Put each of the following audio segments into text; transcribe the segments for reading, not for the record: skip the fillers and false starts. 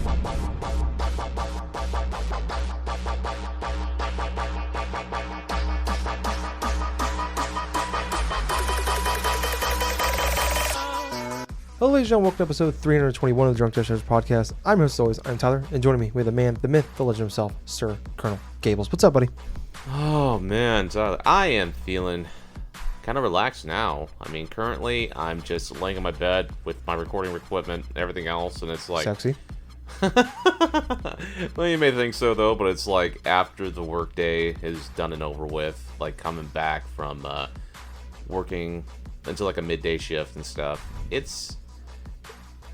Hello, ladies and gentlemen, welcome to episode 321 of the Drunk Testers podcast. I'm your host, as always, I'm Tyler, and joining me, we have the man, the myth, the legend himself, Sir Colonel Gables. What's up, buddy? Oh, man, Tyler, I am feeling kind of relaxed now. I mean, currently, I'm just laying in my bed with my recording equipment and everything else, and it's like... Sexy. Well, you may think so, though, but it's like after the workday is done and over with, like coming back from working into like a midday shift and stuff, it's...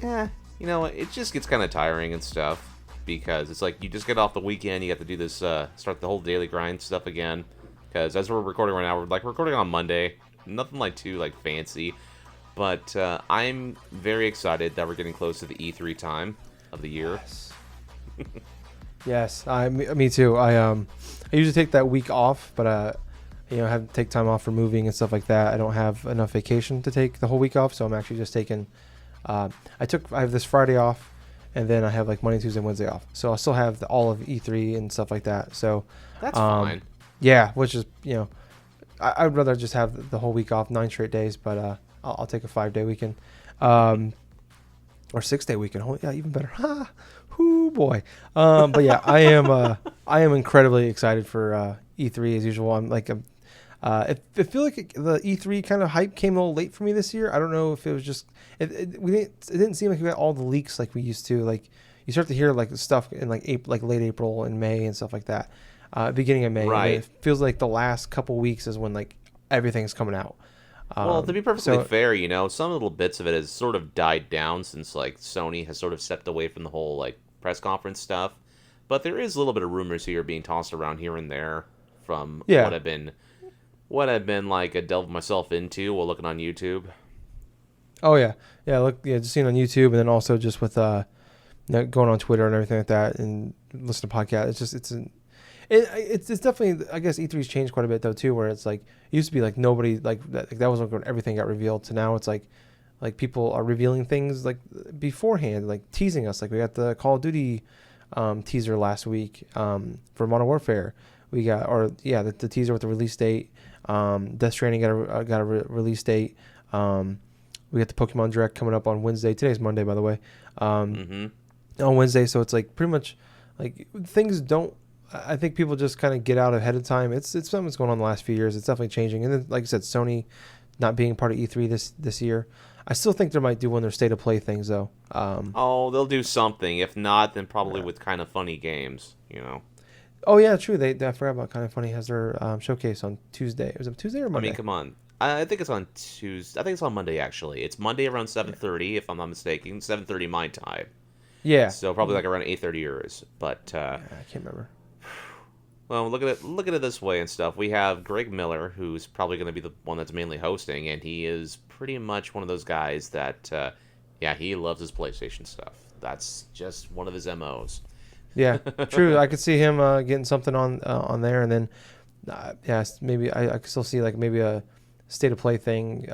Yeah, you know, it just gets kind of tiring and stuff, because it's like you just get off the weekend, you have to do this, start the whole daily grind stuff again, because as we're recording right now, we're like recording on Monday, nothing like too like fancy, but I'm very excited that we're getting close to the E3 time of the year. Yes, me too. I usually take that week off, but you know, I have to take time off for moving and stuff like that. I don't have enough vacation to take the whole week off, so I'm actually just taking. I have this Friday off, and then I have like Monday, Tuesday, Wednesday off. So I'll still have all of E3 and stuff like that. So that's fine. Yeah, which is, you know, I'd rather just have the whole week off, 9 straight days. But I'll take a 5-day weekend, or 6-day weekend. Oh, yeah, even better. Ha, whoo boy. But yeah, I am incredibly excited for E3 as usual. I'm like I feel like the E3 kind of hype came a little late for me this year. I don't know if it was just it didn't seem like we got all the leaks like we used to. Like you start to hear like stuff in like late April and May and stuff like that. Beginning of May. Right. It feels like the last couple weeks is when like everything's coming out. Well, to be perfectly fair, you know, some little bits of it has sort of died down since like Sony has sort of stepped away from the whole like press conference stuff. But there is a little bit of rumors here being tossed around here and there from what I've been like delving myself into while looking on YouTube. Oh yeah, just seeing on YouTube, and then also just with going on Twitter and everything like that, and listen to podcasts. It's definitely, I guess E3's changed quite a bit though too, where it's like it used to be like nobody that was when everything got revealed, to now it's like people are revealing things like beforehand, like teasing us. Like we got the Call of Duty teaser last week for Modern Warfare. We got the teaser with the release date. Death Stranding got a release date. We got the Pokemon Direct coming up on Wednesday. Today's Monday, by the way. On Wednesday, so it's like pretty much like things don't. I think people just kind of get out ahead of time. It's something that's going on the last few years. It's definitely changing. And then, like I said, Sony not being part of E3 this year. I still think they might do one of their state of play things though. They'll do something. If not, then probably with kind of funny games. You know. Oh yeah, true. I forgot about Kind of Funny has their showcase on Tuesday. Was it Tuesday or Monday? I mean, come on. I think it's on Tuesday. I think it's on Monday actually. It's Monday around 7:30, if I'm not mistaken. 7:30 my time. Yeah. So probably like around 8:30 yours. But I can't remember. Well, look at it this way and stuff. We have Greg Miller, who's probably going to be the one that's mainly hosting, and he is pretty much one of those guys that, he loves his PlayStation stuff. That's just one of his MOs. Yeah, true. I could see him getting something on there, and then maybe I could still see like maybe a state of play thing,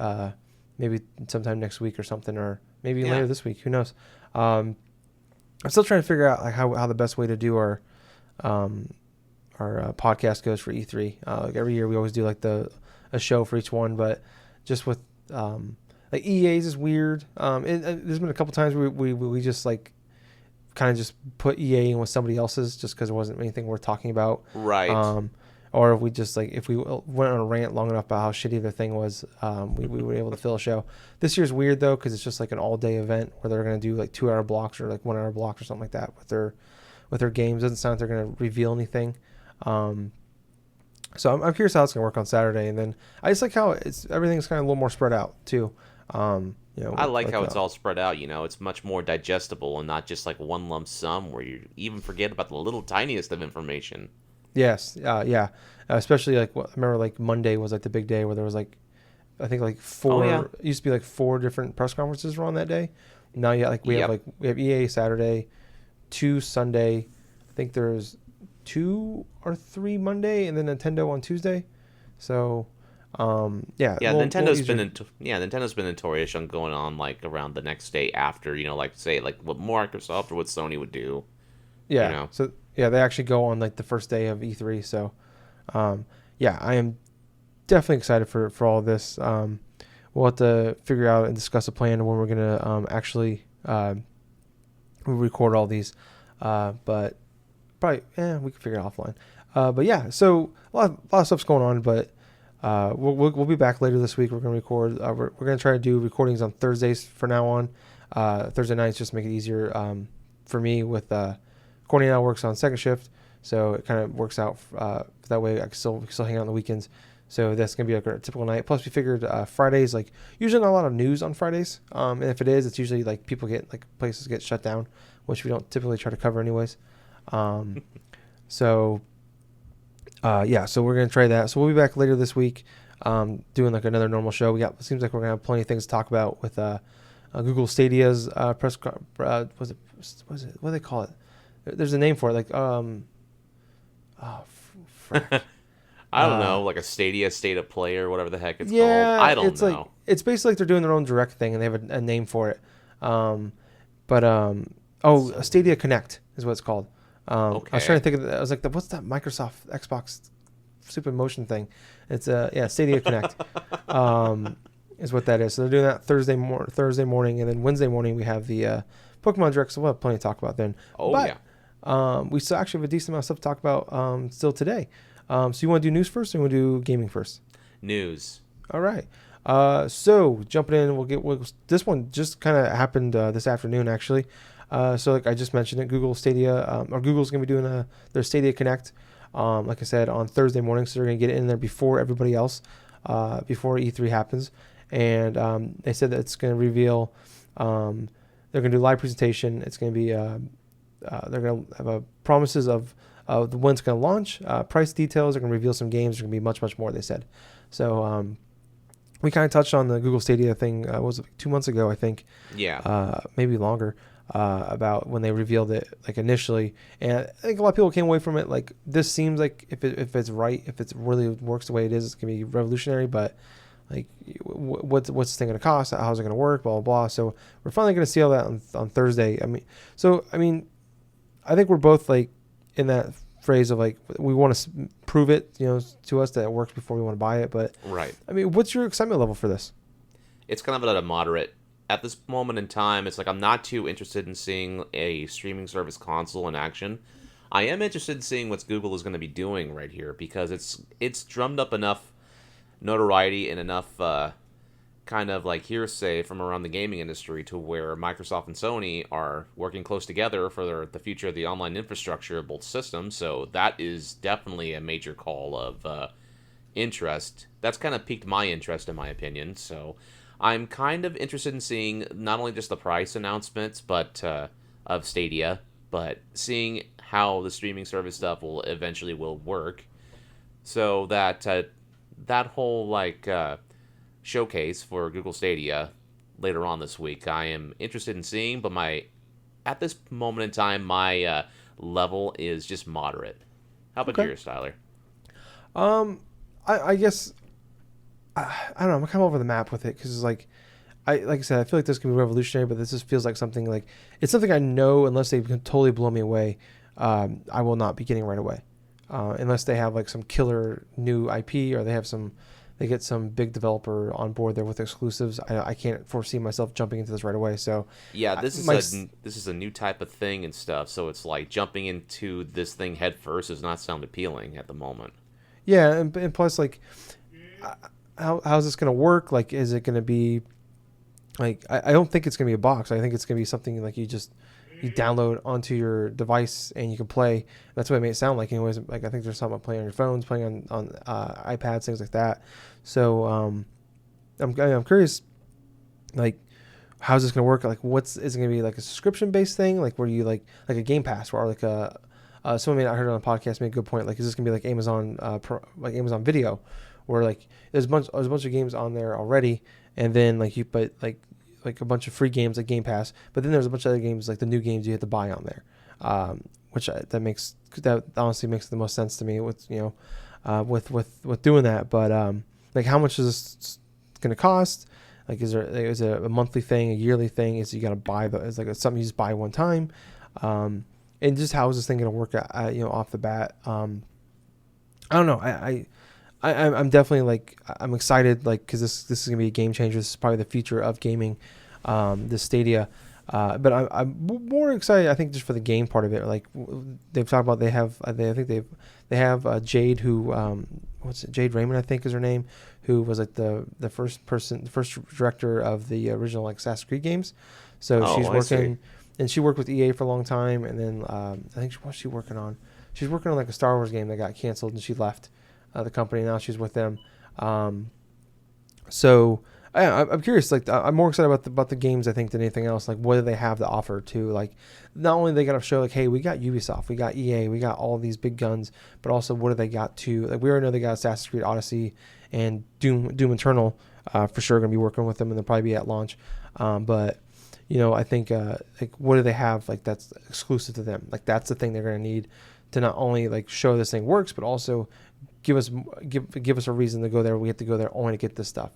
maybe sometime next week or something, or maybe later this week. Who knows? I'm still trying to figure out like how the best way to do our podcast goes for E3. Like every year we always do like a show for each one, but just with like EA's is weird. There's been a couple times we just like kind of just put EA in with somebody else's just because there wasn't anything worth talking about. Right. Or if we just like if we went on a rant long enough about how shitty the thing was, we were able to fill a show. This year's weird though because it's just like an all-day event where they're gonna do like 2-hour blocks or like 1-hour blocks or something like that with their games. Doesn't sound like they're gonna reveal anything. So I'm curious how it's gonna work on Saturday, and then I just like how everything's kind of a little more spread out too. You know, I like how it's all spread out. You know, it's much more digestible and not just like one lump sum where you even forget about the little tiniest of information. Yes, yeah. Especially like I remember like Monday was like the big day where there was like I think like 4. It used to be like 4 different press conferences were on that day. Now we have EA Saturday, 2 Sunday. I think there's 2 or 3 Monday, and then Nintendo on Tuesday. So Yeah, Yeah, little easier. Nintendo's been notorious on going on like around the next day after, like say like what Microsoft or what Sony would do, you Yeah, know. so yeah, they actually go on like the first day of E3. So um, yeah, I am definitely excited for all of this. We'll have to figure out and discuss a plan when we're gonna actually record all these. But probably, we can figure it offline. But yeah, so a lot of stuff's going on. But we'll be back later this week. We're gonna record. We're gonna try to do recordings on Thursdays for now on. Thursday nights just make it easier for me with Courtney now works on second shift, so it kind of works out that way. I can still hang out on the weekends. So that's gonna be like a typical night. Plus, we figured Fridays, like usually not a lot of news on Fridays. And if it is, it's usually like people get like places get shut down, which we don't typically try to cover anyways. So yeah, so we're gonna try that. So we'll be back later this week, doing like another normal show. It seems like we're gonna have plenty of things to talk about with Google Stadia's was it what do they call it? There's a name for it, like frack. I don't know, like a Stadia state of play or whatever the heck it's called. Yeah, I don't it's know. like it's basically like they're doing their own direct thing, and they have a name for it. But Stadia Connect is what it's called. I was trying to think of I was like, what's that Microsoft Xbox Super Motion thing? It's Stadia Connect. Is what that is. So they're doing that Thursday morning, and then Wednesday morning we have the Pokemon Direct. So we'll have plenty to talk about then. We still actually have a decent amount of stuff to talk about still today. So you want to do news first, or you want to do gaming first? News. All right. So jumping in, this one just kind of happened this afternoon actually. So like I just mentioned it, Google Stadia, or Google's gonna be doing their Stadia Connect, like I said, on Thursday morning. So they're gonna get it in there before everybody else, before E3 happens. And they said that it's gonna reveal, they're gonna do a live presentation. It's gonna be, they're gonna have promises of when it's gonna launch, price details. They're gonna reveal some games. There's gonna be much more. They said. So we kind of touched on the Google Stadia thing. Was it 2 months ago? I think. Yeah. Maybe longer. About when they revealed it, like initially, and I think a lot of people came away from it like this seems like if it's right, if it really works the way it is, it's gonna be revolutionary. But like, what's this thing gonna cost? How's it gonna work? Blah blah blah. So we're finally gonna see all that on Thursday. I mean, I think we're both like in that phrase of like we want to prove it, to us that it works before we want to buy it. But right. I mean, what's your excitement level for this? It's kind of at a moderate. At this moment in time, it's like I'm not too interested in seeing a streaming service console in action. I am interested in seeing what Google is going to be doing right here because it's drummed up enough notoriety and enough kind of like hearsay from around the gaming industry to where Microsoft and Sony are working close together for the future of the online infrastructure of both systems. So that is definitely a major call of interest. That's kind of piqued my interest, in my opinion. So I'm kind of interested in seeing not only just the price announcements, but of Stadia, but seeing how the streaming service stuff will eventually work. So that that whole showcase for Google Stadia later on this week, I am interested in seeing. But at this moment in time, my level is just moderate. How about yours, Tyler? I guess. I don't know. I'm kind of over the map with it because like I said, I feel like this can be revolutionary, but this just feels like something like it's something I know unless they can totally blow me away, I will not be getting right away, unless they have like some killer new IP or they get some big developer on board there with exclusives. I can't foresee myself jumping into this right away. So yeah, this is a new type of thing and stuff. So it's like jumping into this thing head first does not sound appealing at the moment. Yeah, and plus like. How's this going to work? Like, is it going to be like, I don't think it's going to be a box. I think it's going to be something like you download onto your device and you can play. That's what it made it sound like anyways. Like, I think there's something about playing on your phones, playing on iPads, things like that. So, I'm curious, like, how's this going to work? Like, is it going to be like a subscription based thing? Like, where you like a Game Pass or like someone I heard on a podcast made a good point. Like, is this going to be like Amazon, like Amazon Video? Where like there's a bunch of games on there already, and then like a bunch of free games like Game Pass, but then there's a bunch of other games like the new games you have to buy on there, which that honestly makes the most sense to me with with doing that. But like how much is this going to cost? Like, is it a monthly thing, a yearly thing? Is you got to buy it's like something you just buy one time, and just how is this thing going to work off the bat? I don't know. I'm definitely like I'm excited like because this is gonna be a game changer. This is probably the future of gaming, this Stadia. But I'm more excited. I think just for the game part of it. Like they've talked about, they have Jade who Jade Raymond, I think is her name, who was like the first director of the original like Assassin's Creed games. So she's working, and she worked with EA for a long time. And then I think what's she working on? She's working on like a Star Wars game that got canceled, and she left the company. Now she's with them. So I'm curious. Like I'm more excited about the games, I think, than anything else. Like what do they have to offer to like? Not only they got to show like, hey, we got Ubisoft, we got EA, we got all these big guns, but also what do they got to like? We already know they got Assassin's Creed Odyssey and Doom Eternal for sure. Going to be working with them, and they'll probably be at launch. But I think like what do they have like that's exclusive to them? Like that's the thing they're going to need to not only like show this thing works, but also give us a reason to go there. We have to go there only to get this stuff.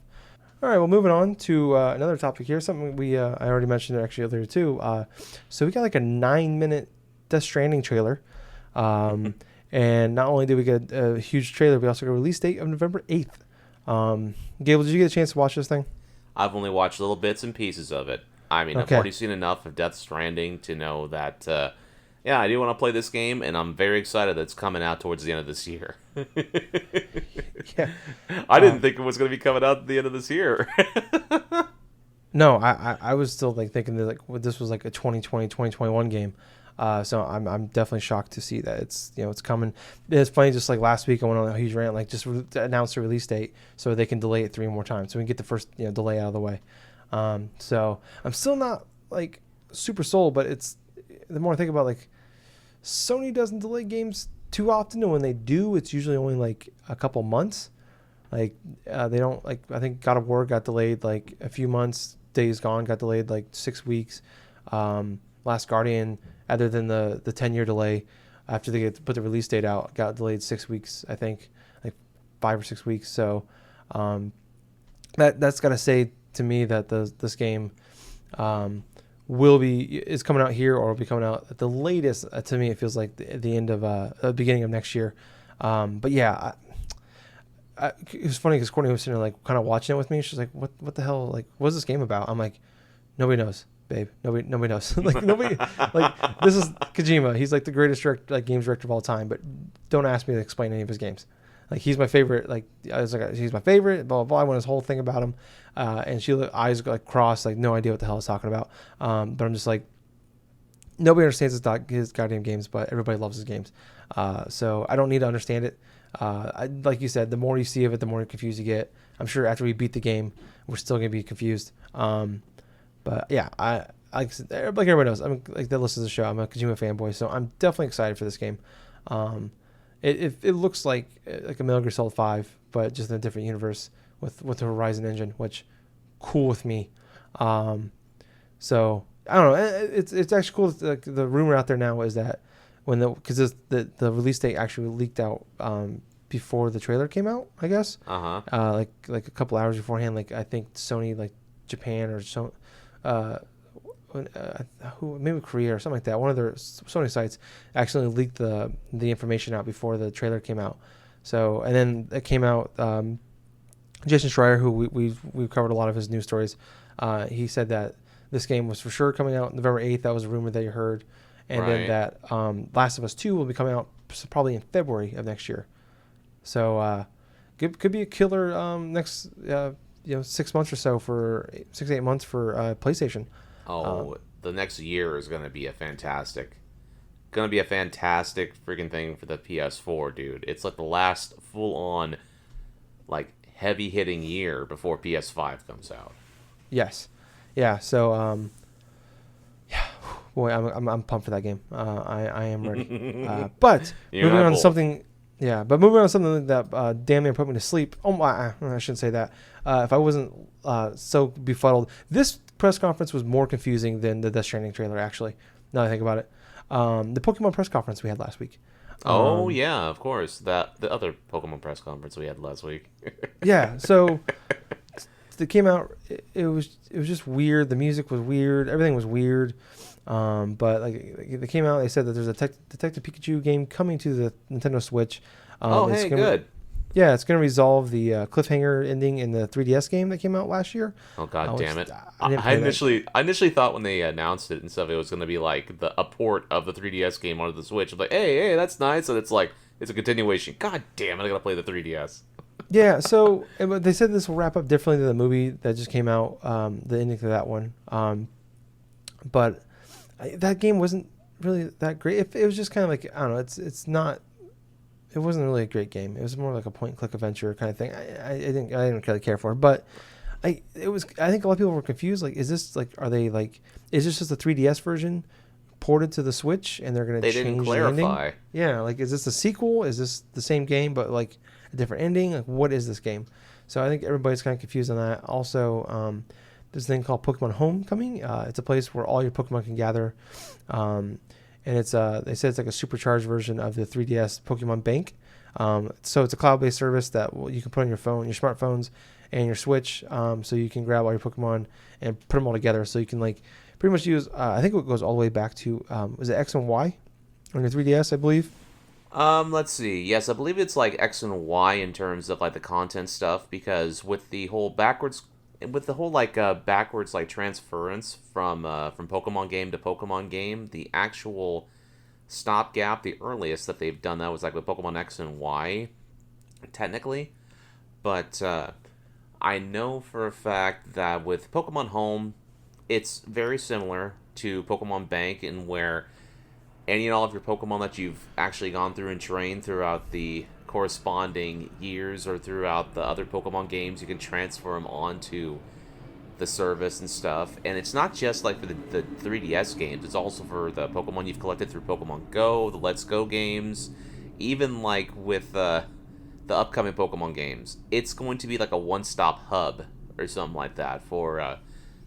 All right, well, moving on to another topic here. Something I already mentioned actually earlier too. So we got like a 9-minute Death Stranding trailer, and not only did we get a huge trailer, we also got a release date of November 8th. Gable, did you get a chance to watch this thing? I've only watched little bits and pieces of it. I mean, I've already seen enough of Death Stranding to know that. Yeah, I do want to play this game, and I'm very excited that it's coming out towards the end of this year. Yeah, I didn't think it was going to be coming out at the end of this year. No, I was still like thinking that like this was like a 2020, 2021 game. So I'm definitely shocked to see that it's coming. It's funny, just like last week I went on a huge rant, like just announce the release date so they can delay it 3 more times so we can get the first delay out of the way. So I'm still not like super sold, but it's the more I think about like Sony doesn't delay games too often, and when they do, it's usually only like a couple months. Like they don't like. I think God of War got delayed like a few months. Days Gone got delayed like 6 weeks. Last Guardian, other than the 10-year delay after they put the release date out, got delayed 6 weeks. I think like 5 or 6 weeks. So that's got to say to me that this game is coming out here or will be coming out at the latest. To me, it feels like the end of the beginning of next year. But yeah, it was funny because Courtney was sitting there like kind of watching it with me. She's like, "What the hell? Like, what's this game about?" I'm like, "Nobody knows, babe. Nobody knows. Like nobody like this is Kojima. He's like the greatest games director of all time. But don't ask me to explain any of his games. Like he's my favorite. Like I was like, he's my favorite. Blah blah blah. I went this whole thing about him, and she eyes like crossed, like no idea what the hell I was talking about. But I'm just like, nobody understands his goddamn games, but everybody loves his games. So I don't need to understand it. Like you said, the more you see of it, the more confused you get. I'm sure after we beat the game, we're still gonna be confused. But yeah, I like everybody knows. I'm like that listens to the show. I'm a Kojima fanboy, so I'm definitely excited for this game. It looks like a Metal Gear Solid 5, but just in a different universe with the Horizon engine, which cool with me. So I don't know. It's actually cool. The rumor out there now is that because the release date actually leaked out before the trailer came out, I guess. Like a couple hours beforehand. Like I think Sony, like Japan or so, maybe Korea or something like that. One of their Sony sites actually leaked the information out before the trailer came out. So and then it came out. Jason Schreier, who we've covered a lot of his news stories, he said that this game was for sure coming out November 8th. That was a rumor that you heard. And then that Last of Us 2 will be coming out probably in February of next year. So could be a killer next 6 months or so 6 to 8 months for PlayStation. The next year is gonna be a fantastic freaking thing for the PS4, dude. It's like the last full on like heavy hitting year before PS5 comes out. Yes. Yeah. So yeah. Boy, I'm pumped for that game. I am ready. But moving on to something that damn near put me to sleep. Oh, I shouldn't say that. If I wasn't so befuddled, this press conference was more confusing than the Death Stranding trailer. Actually, now that I think about it, the Pokemon press conference we had last week. Oh yeah, of course. That the other Pokemon press conference we had last week. Yeah, so it came out. It was just weird. The music was weird. Everything was weird. But like they came out. They said that there's a Detective Pikachu game coming to the Nintendo Switch. Oh It's hey, gonna, good. yeah, it's gonna resolve the cliffhanger ending in the 3DS game that came out last year. Oh god Which damn it! I didn't I play that. initially thought when they announced it and stuff, it was going to be like a port of the 3DS game onto the Switch. I'm like, hey, that's nice, and it's like it's a continuation. God damn it! I gotta play the 3DS. Yeah, so but they said this will wrap up differently than the movie that just came out. The ending to that one. But that game wasn't really that great. It was just kind of like, I don't know. It's not. It wasn't really a great game. It was more like a point and click adventure kind of thing. I didn't really care for it, but it was. I think a lot of people were confused. Like, is this like, are they like, is this just a 3DS version ported to the Switch and they're gonna They didn't change the ending? clarify. Yeah, like, is this a sequel? Is this the same game but like a different ending? Like, what is this game? So I think everybody's kind of confused on that. Also, there's a thing called Pokemon Homecoming. It's a place where all your Pokemon can gather. And it's they said it's like a supercharged version of the 3DS Pokemon Bank. So it's a cloud-based service that you can put on your phone, your smartphones, and your Switch. So you can grab all your Pokemon and put them all together. So you can like pretty much use. I think it goes all the way back to was it X and Y on your 3DS, I believe. Let's see. Yes, I believe it's like X and Y in terms of like the content stuff because with the whole like backwards like transference from Pokemon game to Pokemon game, the actual stopgap, the earliest that they've done that was like with Pokemon X and Y, technically. But I know for a fact that with Pokemon Home, it's very similar to Pokemon Bank in where any and all of your Pokemon that you've actually gone through and trained throughout the corresponding years or throughout the other Pokemon games, you can transfer them onto the service and stuff. And it's not just like for the 3DS games, it's also for the Pokemon you've collected through Pokemon Go, the Let's Go games, even like with the upcoming Pokemon games. It's going to be like a one-stop hub or something like that for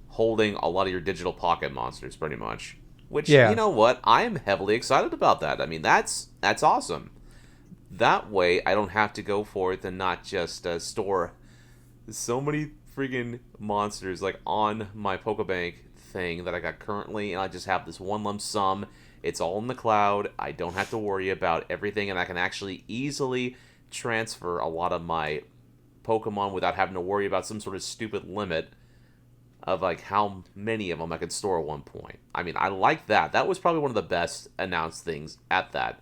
holding a lot of your digital pocket monsters, pretty much. Which, Yeah. you know what? I'm heavily excited about that. I mean, that's awesome. That way, I don't have to go forth and not just store so many freaking monsters like on my Pokebank thing that I got currently, and I just have this one lump sum. It's all in the cloud. I don't have to worry about everything, and I can actually easily transfer a lot of my Pokemon without having to worry about some sort of stupid limit of like how many of them I could store at one point. I mean, I like that. That was probably one of the best announced things at that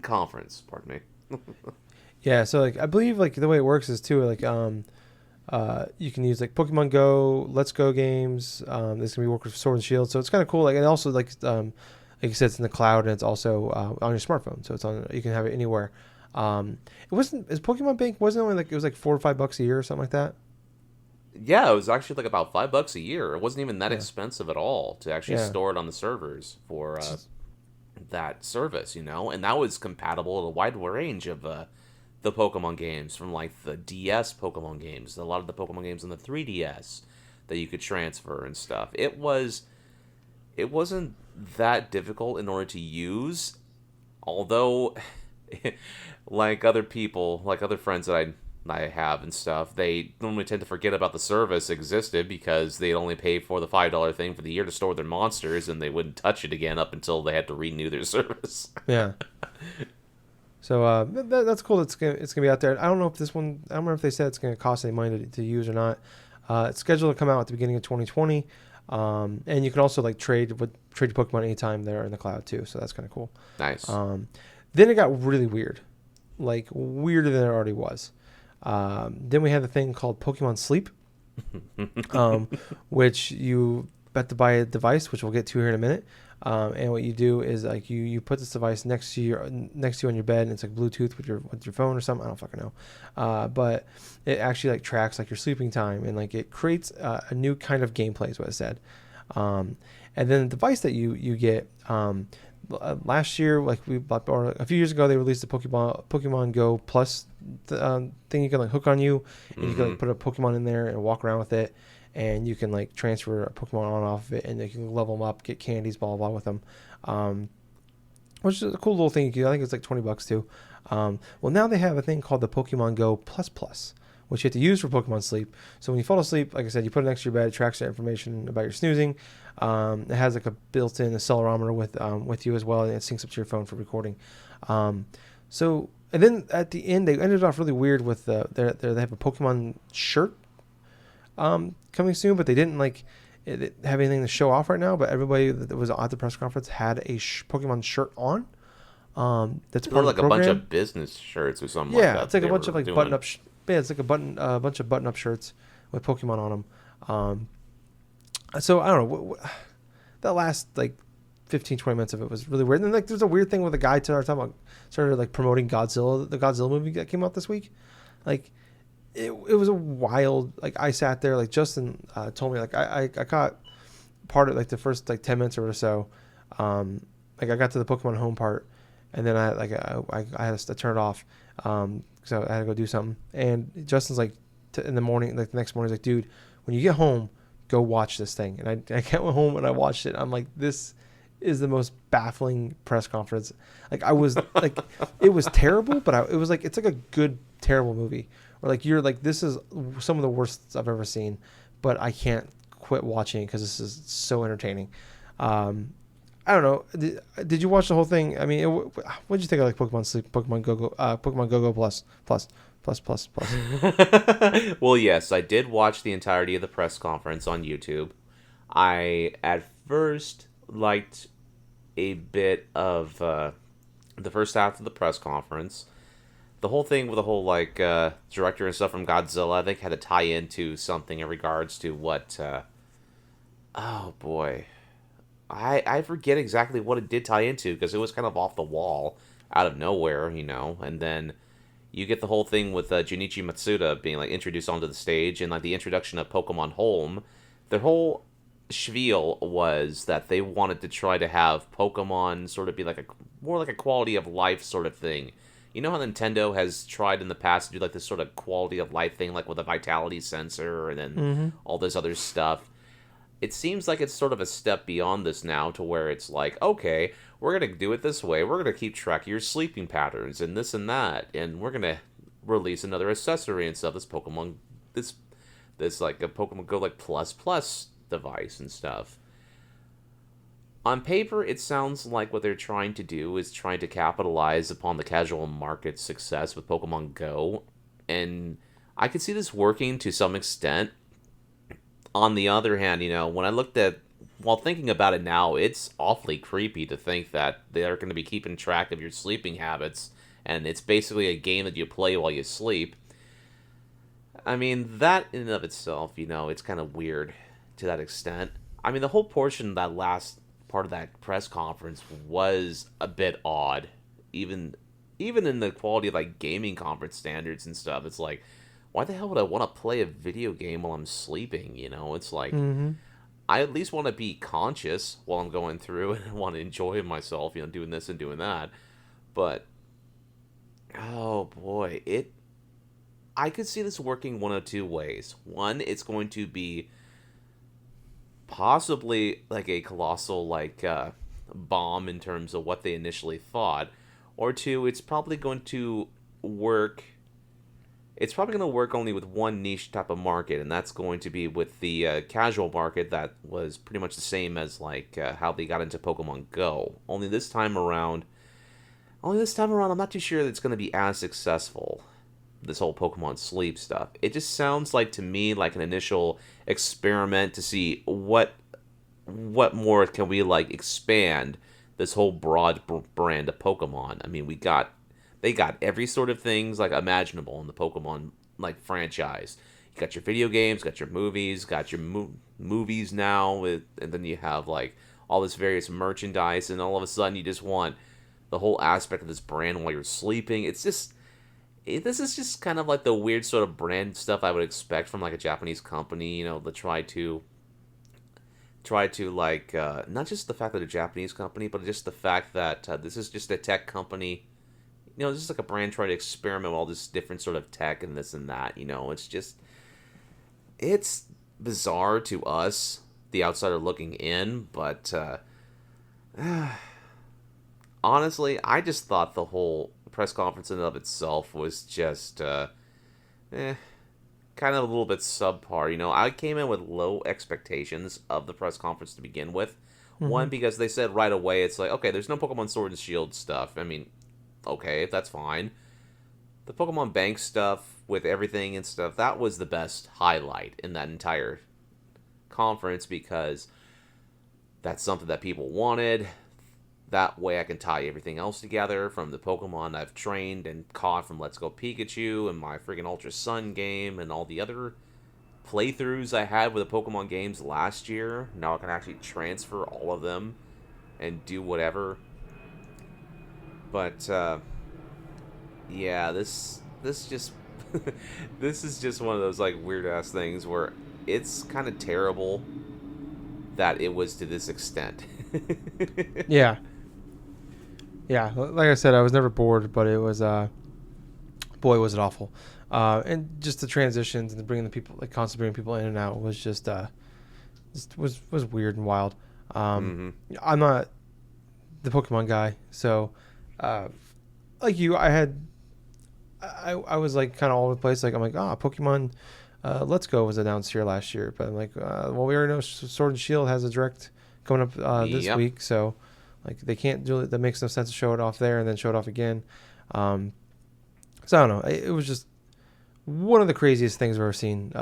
conference. Pardon me. Yeah, so like I believe like the way it works is too like you can use like Pokemon Go, Let's Go games. This can be work with Sword and Shield, so it's kind of cool. Like, and also like you said, it's in the cloud and it's also on your smartphone, so it's on. You can have it anywhere. It wasn't as Pokemon Bank wasn't only like it was like $4 or $5 a year or something like that. Yeah, it was actually like about $5 a year. It wasn't even that Yeah. expensive at all to actually Yeah. store it on the servers for that service, and that was compatible with a wide range of the Pokemon games, from like the DS Pokemon games, a lot of the Pokemon games on the 3DS that you could transfer and stuff. It wasn't that difficult in order to use, although like other people, like other friends that I have and stuff, they normally tend to forget about the service existed because they'd only pay for the $5 thing for the year to store their monsters, and they wouldn't touch it again up until they had to renew their service. Yeah. So that's cool. It's gonna be out there. I don't know if this one. I don't remember if they said it's gonna cost any money to use or not. It's scheduled to come out at the beginning of 2020, and you can also like trade your Pokemon anytime they're in the cloud too. So that's kind of cool. Nice. Then it got really weird, like weirder than it already was. Then we had the thing called Pokemon Sleep, which you have to buy a device, which we'll get to here in a minute. And what you do is like you put this device next to you on your bed, and it's like Bluetooth with your phone or something. I don't fucking know. But it actually like tracks like your sleeping time, and like it creates a new kind of gameplay is what it said. And then the device that you get last year, like or a few years ago, they released the Pokemon Go Plus thing. You can like hook on you, and you can like put a Pokemon in there and walk around with it. And you can like transfer a Pokemon on off of it, and you can level them up, get candies, blah blah blah with them. which is a cool little thing. I think it's like $20 too. Well, now they have a thing called the Pokemon Go Plus Plus, which you have to use for Pokemon Sleep. So when you fall asleep, like I said, you put it next to your bed, it tracks that information about your snoozing. It has like a built-in accelerometer with you as well, and it syncs up to your phone for recording. So and then at the end, they ended off really weird with they have a Pokemon shirt coming soon, but they didn't have anything to show off right now. But everybody that was at the press conference had a Pokemon shirt on. That's part of like the program. A bunch of business shirts or something like that. Yeah, it's like a bunch of like button up. Yeah, it's like a bunch of button up shirts with Pokemon on them. So I don't know. That last like 15-20 minutes of it was really weird. And then like there's a weird thing with a guy started like promoting Godzilla, the Godzilla movie that came out this week. Like it was a wild. Like I sat there. Like Justin told me. Like I caught part of like the first like 10 minutes or so. Like I got to the Pokemon home part. And then I had to turn it off, so I had to go do something. And Justin's like, in the morning, like the next morning, he's like, dude, when you get home, go watch this thing. And I went home and I watched it. I'm like, this is the most baffling press conference. Like I was like, it was terrible, but it was like, it's like a good terrible movie. Or like you're like, this is some of the worst I've ever seen, but I can't quit watching it because this is so entertaining. I don't know. Did you watch the whole thing? I mean, what did you think of like Pokemon Sleep, Pokemon Go Plus? Well, yes, I did watch the entirety of the press conference on YouTube. I at first liked a bit of the first half of the press conference. The whole thing with the whole like director and stuff from Godzilla, I think had to tie into something in regards to what. Oh boy. I forget exactly what it did tie into because it was kind of off the wall, out of nowhere, and then you get the whole thing with Junichi Matsuda being like introduced onto the stage and like the introduction of Pokemon Home. Their whole spiel was that they wanted to try to have Pokemon sort of be like more like a quality of life sort of thing. You know how Nintendo has tried in the past to do like this sort of quality of life thing, like with a vitality sensor and then all this other stuff. It seems like it's sort of a step beyond this now to where it's like, okay, we're going to do it this way. We're going to keep track of your sleeping patterns and this and that. And we're going to release another accessory and stuff. This like a Pokemon Go like plus device and stuff. On paper, it sounds like what they're trying to do is trying to capitalize upon the casual market's success with Pokemon Go. And I could see this working to some extent. On the other hand, when I looked at, while thinking about it now, it's awfully creepy to think that they're going to be keeping track of your sleeping habits, and it's basically a game that you play while you sleep. I mean, that in and of itself, it's kind of weird to that extent. I mean, the whole portion of that last part of that press conference was a bit odd, even in the quality of like gaming conference standards and stuff. It's like, why the hell would I want to play a video game while I'm sleeping? It's like, I at least want to be conscious while I'm going through and want to enjoy myself, doing this and doing that. But, oh boy, I could see this working one of two ways. One, it's going to be possibly like a colossal like bomb in terms of what they initially thought. Or two, it's probably going to work. It's probably going to work only with one niche type of market, and that's going to be with the casual market that was pretty much the same as like how they got into Pokemon Go. Only this time around, I'm not too sure that it's going to be as successful, this whole Pokemon Sleep stuff. It just sounds like to me like an initial experiment to see what more can we like expand this whole broad brand of Pokemon. I mean, they got every sort of things like imaginable in the Pokemon like franchise. You got your video games, got your movies, got your movies now, and then you have like all this various merchandise, and all of a sudden you just want the whole aspect of this brand while you're sleeping. This is just kind of like the weird sort of brand stuff I would expect from like a Japanese company, to try to like not just the fact that they're a Japanese company, but just the fact that this is just a tech company. This is like a brand trying to experiment with all this different sort of tech and this and that. It's bizarre to us, the outsider looking in, but honestly, I just thought the whole press conference in and of itself was just kind of a little bit subpar. I came in with low expectations of the press conference to begin with. Mm-hmm. One, because they said right away, it's like, okay, there's no Pokemon Sword and Shield stuff. I mean, okay, that's fine. The Pokemon Bank stuff with everything and stuff, that was the best highlight in that entire conference because that's something that people wanted. That way I can tie everything else together from the Pokemon I've trained and caught from Let's Go Pikachu and my freaking Ultra Sun game and all the other playthroughs I had with the Pokemon games last year. Now I can actually transfer all of them and do whatever. But yeah, this just this is just one of those like weird ass things where it's kind of terrible that it was to this extent. Yeah. Yeah, like I said, I was never bored, but it was, boy, was it awful. And just the transitions and the bringing the people, like constantly bringing people in and out was just was weird and wild. Mm-hmm. I'm not the Pokemon guy, so like you, I was like kind of all over the place. Like I'm like, Pokemon Let's Go was announced here last year, but I'm like, well, we already know Sword and Shield has a direct coming up this Yep. week, so like they can't do it. That makes no sense to show it off there and then show it off again. So I don't know. It was just one of the craziest things I've ever seen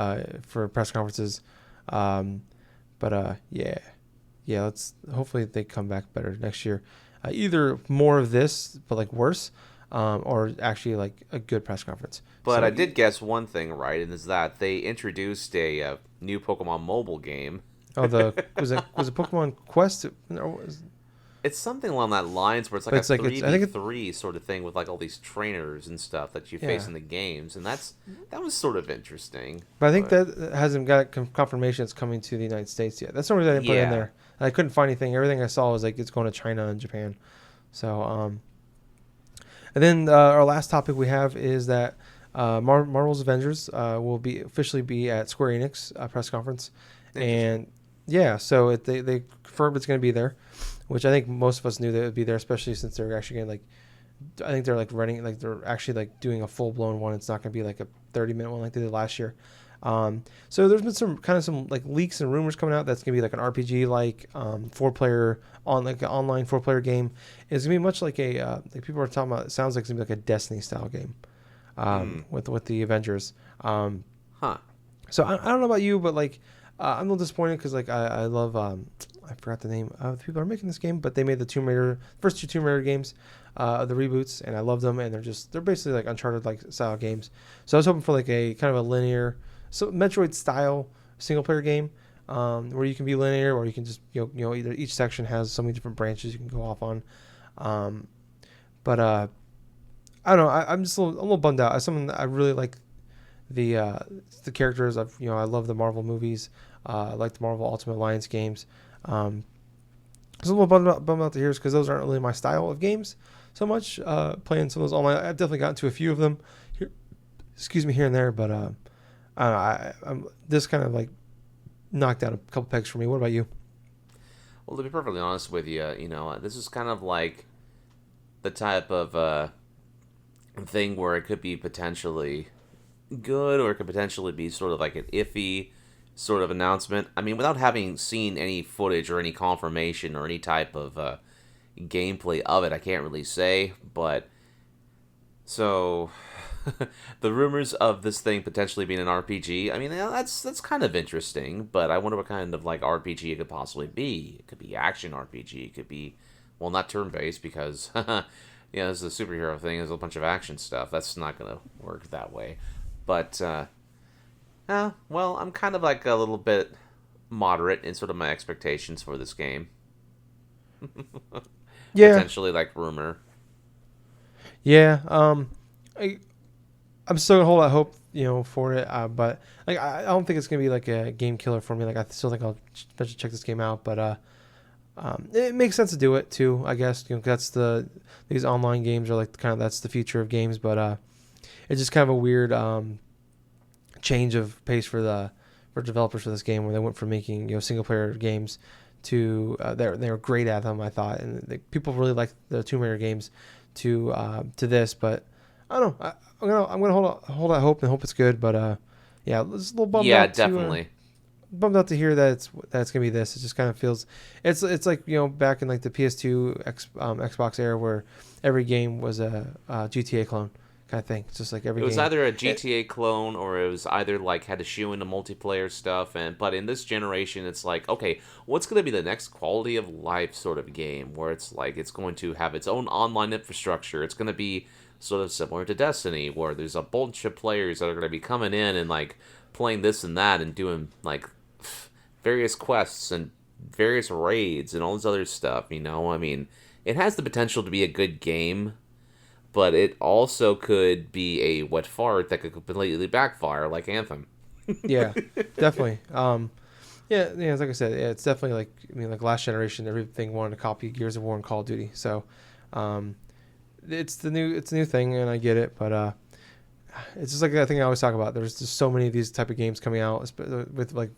for press conferences. But yeah. Let's hopefully they come back better next year. Either more of this, but like worse, or actually like a good press conference. But So I did guess one thing right, and is that they introduced a new Pokemon mobile game. was it Pokemon Quest? Or It's something along that lines where it's like But it's a like I think 3v3 sort of thing with like all these trainers and stuff that you face Yeah. in the games, and that was sort of interesting. But I think that hasn't got confirmation it's coming to the United States yet. That's the reason I didn't put it in Yeah. there. I couldn't find anything. Everything I saw was like it's going to China and Japan. So, and then our last topic we have is that Marvel's Avengers will officially be at Square Enix press conference, and yeah, so they confirmed it's going to be there, which I think most of us knew that it would be there, especially since they're actually going to like. I think they're like running like they're actually like doing a full blown one. It's not going to be like a 30-minute one like they did last year. So there's been some like leaks and rumors coming out that's gonna be like an RPG like 4-player on like an online 4-player game. It's gonna be much like a like people are talking about. It sounds like it's gonna be like a Destiny style game with the Avengers. Huh. So I don't know about you, but like I'm a little disappointed because like I love I forgot the name of the people who are making this game, but they made the first two Tomb Raider games, the reboots, and I love them, and they're basically like Uncharted like style games. So I was hoping for like a kind of a linear, so Metroid style single player game, where you can be linear or you can just either each section has so many different branches you can go off on. But I don't know. I'm just a little bummed out. As someone that I really like the characters. I love the Marvel movies. I like the Marvel Ultimate Alliance games. I was a little bummed out to hear because those aren't really my style of games so much. Playing some of those online, I've definitely gotten to a few of them. Here and there, but I'm this kind of like knocked down a couple pegs for me. What about you? Well, to be perfectly honest with you, this is kind of like the type of thing where it could be potentially good or it could potentially be sort of like an iffy sort of announcement. I mean, without having seen any footage or any confirmation or any type of gameplay of it, I can't really say. But so the rumors of this thing potentially being an RPG, I mean, that's kind of interesting. But I wonder what kind of like RPG it could possibly be. It could be action RPG. It could be, well, not turn-based because this is a superhero thing. There's a bunch of action stuff. That's not gonna work that way. But well, I'm kind of like a little bit moderate in sort of my expectations for this game. Yeah, Potentially like rumor. yeah. I'm still gonna hold out hope, for it. But like, I don't think it's gonna be like a game killer for me. Like, I still think I'll eventually check this game out. But it makes sense to do it too. I guess that's these online games are like kind of that's the future of games. But it's just kind of a weird change of pace for developers for this game, where they went from making single player games they were great at them, I thought, and people really like the Tomb Raider games to this, but I don't know. I'm gonna hold out hope and hope it's good, but yeah, I was a little bummed Yeah, out definitely. to hear that it's gonna be this. It just kind of feels it's like back in like the PS2 Xbox era where every game was a GTA clone kind of thing. It's just like every It was game. either a GTA clone or it was either like had to shoe into multiplayer stuff. But in this generation, it's like, okay, what's going to be the next quality of life sort of game where it's like it's going to have its own online infrastructure. It's going to be sort of similar to Destiny, where there's a bunch of players that are going to be coming in and like playing this and that and doing like various quests and various raids and all this other stuff. I mean, it has the potential to be a good game, but it also could be a wet fart that could completely backfire, like Anthem. Yeah, definitely. Yeah, like I said, yeah, it's definitely like like last generation, everything wanted to copy Gears of War and Call of Duty. So, um, it's the new thing, and I get it, but it's just like that thing I always talk about. There's just so many of these type of games coming out with like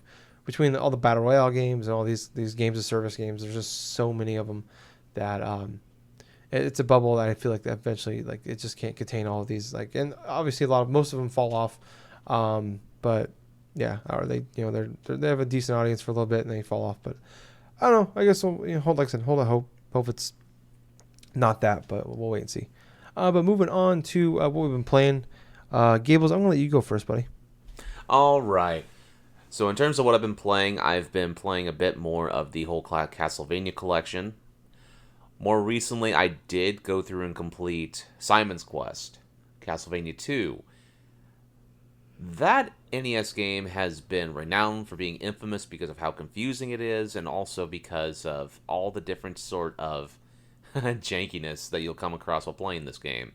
between all the battle royale games and all these games of service games. There's just so many of them that it's a bubble that I feel like that eventually like it just can't contain all of these like, and obviously most of them fall off, but yeah, or they have a decent audience for a little bit and they fall off, but I don't know. I guess we'll hold, like I said, hold a hope it's not that, but we'll wait and see. But moving on to what we've been playing, Gables, I'm gonna let you go first, buddy. All right. So in terms of what I've been playing a bit more of the whole Castlevania collection. More recently, I did go through and complete Simon's Quest, Castlevania 2. That NES game has been renowned for being infamous because of how confusing it is, and also because of all the different sort of jankiness that you'll come across while playing this game.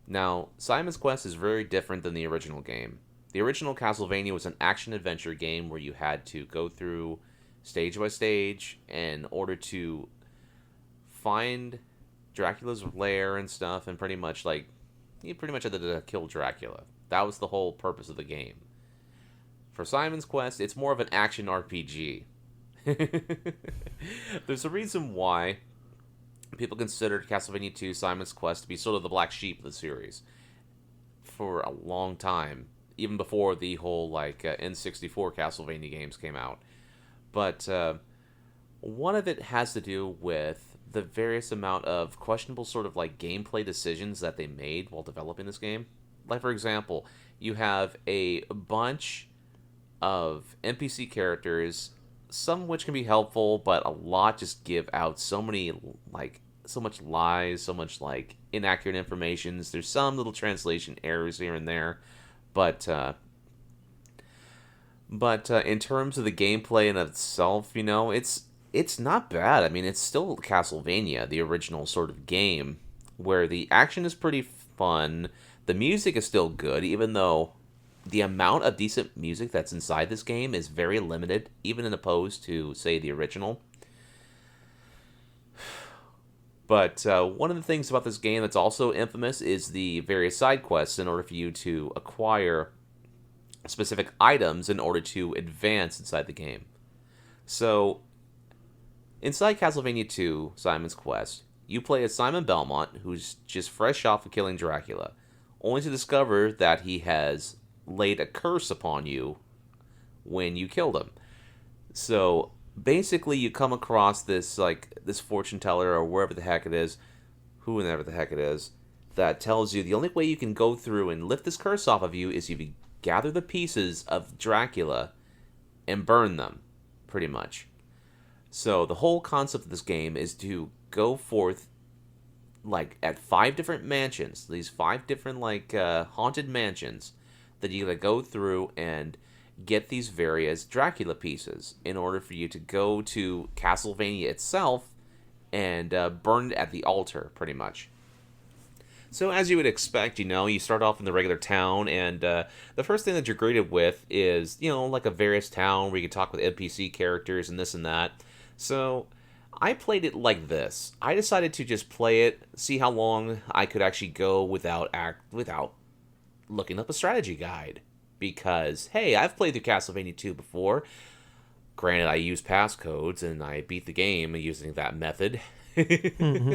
Now, Simon's Quest is very different than the original game. The original Castlevania was an action-adventure game where you had to go through stage by stage in order to find Dracula's lair and stuff, and pretty much you pretty much had to kill Dracula. That was the whole purpose of the game. For Simon's Quest, it's more of an action RPG. There's a reason why people considered Castlevania 2 Simon's Quest to be sort of the black sheep of the series for a long time, even before the whole N64 Castlevania games came out. But one of it has to do with the various amount of questionable sort of gameplay decisions that they made while developing this game. Like, for example, you have a bunch of NPC characters, some which can be helpful, but a lot just give out so much lies, so much inaccurate information. There's some little translation errors here and there, but in terms of the gameplay in itself, it's not bad. I mean, it's still Castlevania, the original sort of game, where the action is pretty fun. The music is still good, even though the amount of decent music that's inside this game is very limited, even in opposed to, say, the original. But one of the things about this game that's also infamous is the various side quests in order for you to acquire specific items in order to advance inside the game. So, inside Castlevania 2, Simon's Quest, you play as Simon Belmont, who's just fresh off of killing Dracula, only to discover that he has laid a curse upon you when you killed him. So, basically, you come across this fortune teller or whoever the heck it is, that tells you the only way you can go through and lift this curse off of you is if you gather the pieces of Dracula and burn them, pretty much. So the whole concept of this game is to go forth at 5 different mansions, these 5 different haunted mansions that you gotta go through and get these various Dracula pieces in order for you to go to Castlevania itself and burn it at the altar, pretty much. So as you would expect, you start off in the regular town, and the first thing that you're greeted with is, a various town where you can talk with NPC characters and this and that. So I played it like this. I decided to just play it, see how long I could actually go without looking up a strategy guide. Because, hey, I've played through Castlevania 2 before. Granted, I use passcodes and I beat the game using that method. Mm-hmm.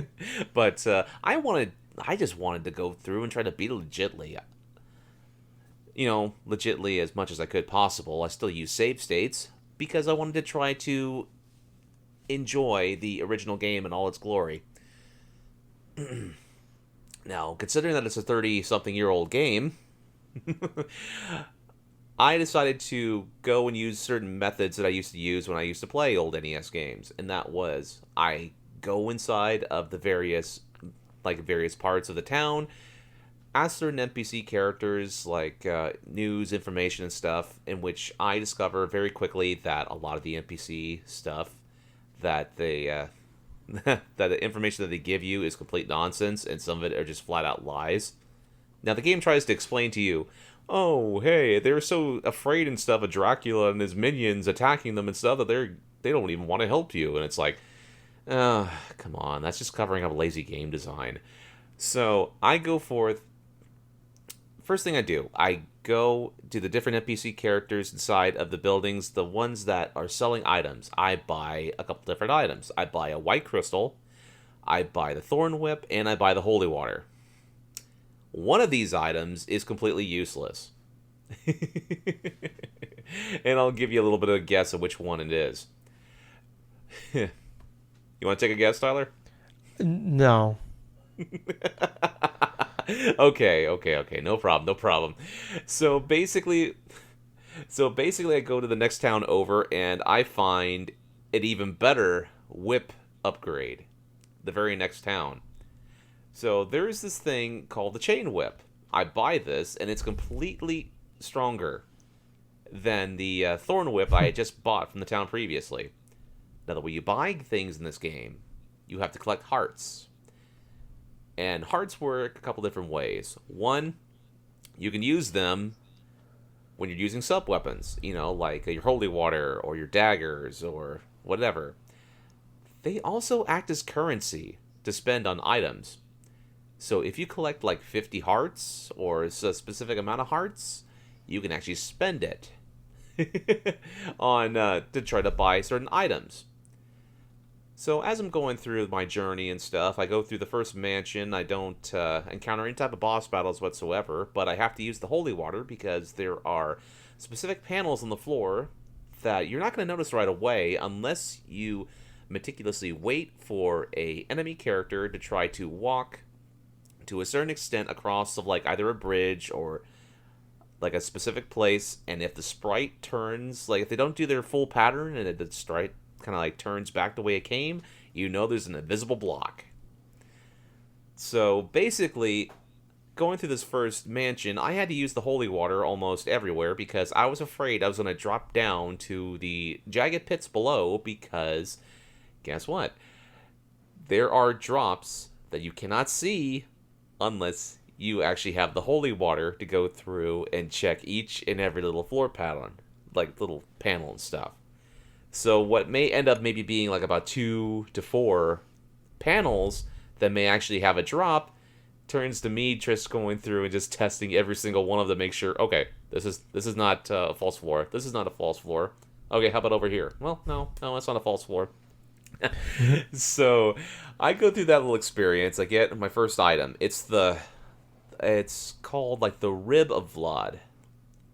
But I just wanted to go through and try to beat it legitly. Legitly as much as I could possible. I still use save states because I wanted to try to enjoy the original game in all its glory. Now, considering that it's a 30-something-year-old game, I decided to go and use certain methods that I used to use when I used to play old NES games, and that was I go inside of the various parts of the town, ask certain NPC characters like news, information, and stuff, in which I discover very quickly that a lot of the NPC stuff that they that the information that they give you is complete nonsense, and some of it are just flat out lies. Now the game tries to explain to you, oh hey, they're so afraid and stuff of Dracula and his minions attacking them and stuff that they don't even want to help you, and it's like, come on, that's just covering up lazy game design. So I go forth. First thing I do, I go to the different NPC characters inside of the buildings, the ones that are selling items. I buy a couple different items. I buy a white crystal, I buy the thorn whip, and I buy the holy water. One of these items is completely useless. And I'll give you a little bit of a guess of which one it is. You want to take a guess, Tyler? No. Okay. No problem. So basically I go to the next town over and I find an even better whip upgrade. The very next town. So there's this thing called the chain whip. I buy this and it's completely stronger than the thorn whip I had just bought from the town previously. Now the way you buy things in this game, you have to collect hearts. And hearts work a couple different ways. One, you can use them when you're using sub-weapons, like your holy water or your daggers or whatever. They also act as currency to spend on items. So if you collect like 50 hearts or a specific amount of hearts, you can actually spend it on to try to buy certain items. So as I'm going through my journey and stuff, I go through the first mansion. I don't encounter any type of boss battles whatsoever, but I have to use the holy water because there are specific panels on the floor that you're not going to notice right away unless you meticulously wait for a enemy character to try to walk to a certain extent across of like either a bridge or like a specific place, and if the sprite turns, like if they don't do their full pattern and the sprite kind of like turns back the way it came, there's an invisible block. So basically, going through this first mansion, I had to use the holy water almost everywhere because I was afraid I was going to drop down to the jagged pits below because, guess what? There are drops that you cannot see unless you actually have the holy water to go through and check each and every little floor pattern, like little panel and stuff. So what may end up maybe being like about 2 to 4 panels that may actually have a drop turns to me just going through and just testing every single one of them to make sure, okay, this is not a false floor. This is not a false floor. Okay, how about over here? Well, no, that's not a false floor. So I go through that little experience. I get my first item. It's called like the Rib of Vlad.